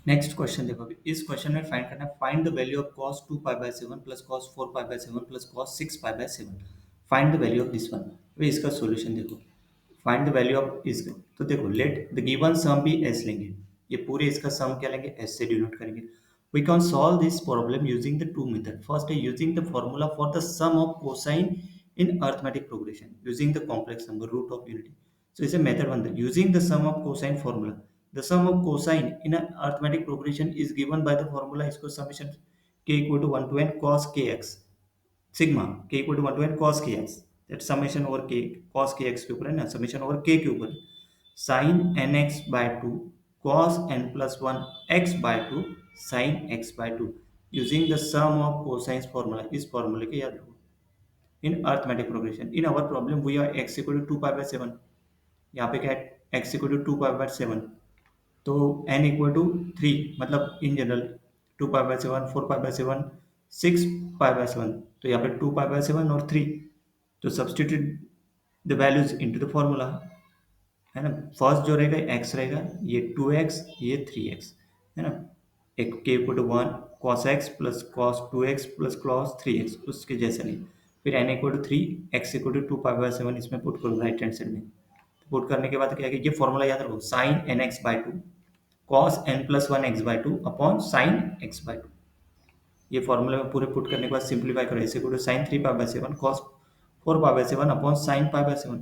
Next question देखो अभी इस क्वेश्चन में फाइंड करना है find the value of cos 2 pi by 7 plus cos 4 pi by 7 plus cos 6 pi by 7 find the value of this one. अभी इसका solution देखो फाइंड द वैल्यू ऑफ इसका तो देखो let the given sum be S लेंगे। ये पूरे इसका सम क्या लेंगे एस से डिनोट करेंगे। We can solve this problem using the two method. First है using the formula for the sum of cosine in arithmetic progression using the complex number root of unity. So it's a method one that using the sum of cosine formula. The sum of cosine in an arithmetic progression is given by the formula इसको summation k equal to 1 to n cos kx sigma k equal to 1 to n cos kx that summation over k cos kx के ऊपर है ना summation over k के ऊपर sin nx by 2 cos n plus 1 x by 2 sin x by 2 using the sum of cosines formula इस formula के याद रखो in arithmetic progression in our problem we are x equal to 2 pi by 7 यहाँ पे क्या है x equal to 2 pi by 7 तो n equal to 3 मतलब in general 2 pi by 7 4 pi by 7 6 pi by 7 तो यहाँ पे 2 पाई बाय 7 और 3 तो substitute the values into the formula है ना। फर्स्ट जो रहेगा x रहेगा ये 2x ये 3x है ना। एक k equal to 1 cos x plus cos 2x plus cos 3x उसके जैसा नहीं। फिर n equal to 3 x equal to 2 pi by 7 इसमें पुट करो राइट हैंड साइड में। पुट करने के बाद क्या है कि ये फॉर्मूला याद रखो sine N X by two cos N plus one X by two upon sine X by two. ये फॉर्मूले में पूरे पुट करने के बाद सिंप्लीफाई करो ऐसे करो sine 3 pi by 7 cos 4 pi by 7 upon sine pi by 7।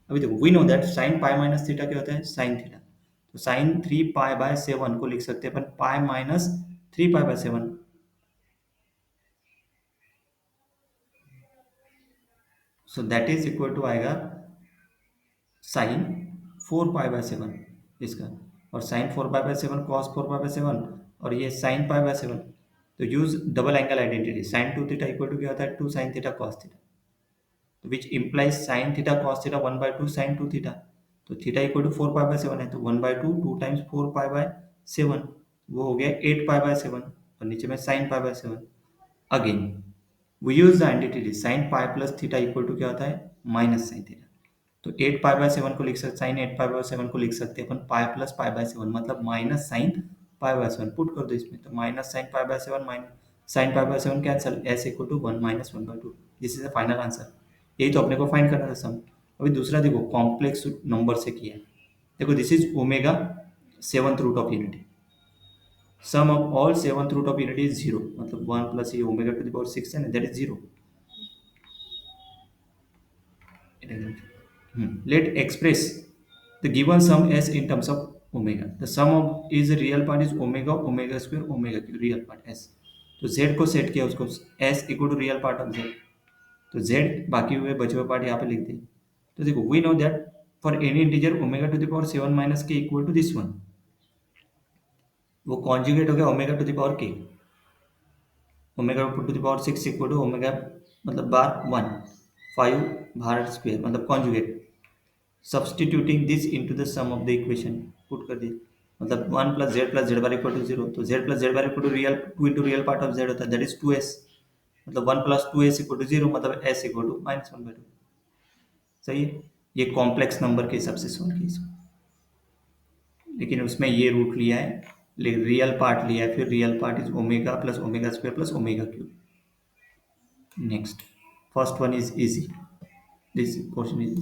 अभी देखो we know that sine pi minus theta क्या होता है साइन थीटा। तो साइन 3 पाई बाय 7 को लिख सकते हैं अपन pi minus 3 pi by 7। So that is equal to आएगा साइन 4 पाई बाय 7 इसका और sine 4 pi by 7 cos 4 pi by 7 और ये साइन पाई बाय 7। तो use double angle identity sine 2 theta equal to क्या होता है 2 sin थीटा कॉस थीटा तो which implies sine theta cos theta 1/2 sin 2 theta. तो theta equal to 4 pi by 7 है तो 1/2 2 टाइम्स 4 पाई बाय 7 वो हो गया 8 पाई बाय 7 और नीचे में sine pi by 7। Again we use the identity sine pi plus theta equal to क्या होता है माइनस साइन थीटा। तो 8 पाई बाय 7 को लिख सकते साइन 8 पाई बाय 7 को लिख सकते हैं अपन पाई प्लस पाई बाय 7 मतलब minus sine pi by 7 put कर दो इसमें तो minus sine pi by 7 minus sine pi by 7 cancel S equal to 1 minus 1/2। This is the final answer. यही तो अपने को फाइंड करना था सम। अभी दूसरा देखो कॉम्प्लेक्स नंबर से किया है। देखो this is omega seventh root of unity sum of all seventh root of unity is zero मतलब 1 प्लस ये ओमेगा टू द पावर 6 है ना that is zero. Let express the given sum as in terms of omega. The sum of is a real part is omega omega square omega cube real part s। तो z को set किया उसको s equal to real part of z तो z बाकी हुए बचे हुए part यहाँ पे लिख दे। तो देखो we know that for any integer omega to the power 7 minus K equal to this one वो कॉन्जुगेट हो गया omega to the power K omega to the power 6 equal to omega मतलब बार 1 5 बाहर स्क्वायर मतलब conjugate substituting this into the sum of the equation put कर दिया मतलब 1 plus Z bar equal to 0 तो Z plus Z bar equal to real 2 into real part of Z होता है that is 2s मतलब 1 plus 2s equal to 0 मतलब s equal to -1/2। सही है। ये कॉम्प्लेक्स नंबर के हिसाब से सॉल्व किया इसको लेकिन उसमें ये रूट लिया है रियल पार्ट लिया है फिर real part is omega plus omega square plus omega cube. Next first one is easy this portion is